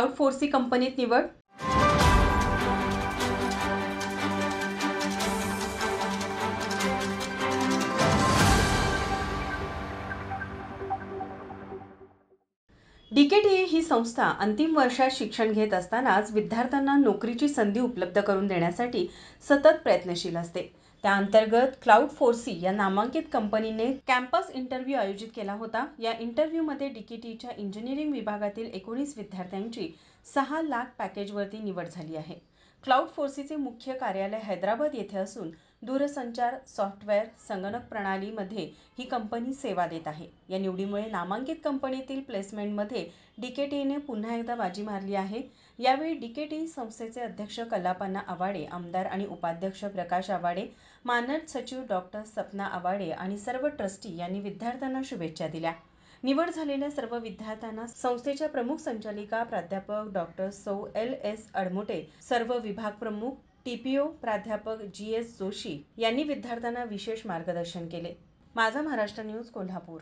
क्लाउड4सी कंपनीत निवड. DKTA ही संस्था अंतिम वर्षात शिक्षण घेत असतानाच विद्यार्थ्यांना नोकरीची संधी उपलब्ध करून देण्यासाठी सतत प्रयत्नशील असते. त्या अंतर्गत क्लाउड4सी या नामांकित कंपनीने कॅम्पस इंटरव्ह्यू आयोजित केला होता. या इंटरव्ह्यूमध्ये DKTच्या इंजिनिअरिंग विभागातील 19 विद्यार्थ्यांची 6 लाख पॅकेजवरती निवड झाली आहे. क्लाउड4सीचे मुख्य कार्यालय हैदराबाद येथे असून दूरसंचार, सॉफ्टवेअर, संगणक प्रणालीमध्ये ही कंपनी सेवा देत आहे. या निवडीमुळे नामांकित कंपनीतील प्लेसमेंटमध्ये DKTने पुन्हा एकदा बाजी मारली आहे. यावेळी DKT संस्थेचे अध्यक्ष कल्लापना आवाडे, आमदार आणि उपाध्यक्ष प्रकाश आवाडे, मानद सचिव डॉक्टर सपना आवाडे आणि सर्व ट्रस्टी यांनी विद्यार्थ्यांना शुभेच्छा दिल्या. निवड झालेल्या सर्व विद्यार्थ्यांना संस्थेच्या प्रमुख संचालिका प्राध्यापक डॉक्टर सौ LS अडमोटे, सर्व विभाग प्रमुख, TPO प्राध्यापक GS जोशी यांनी विद्यार्थ्यांना विशेष मार्गदर्शन केले. माझा महाराष्ट्र न्यूज, कोल्हापूर.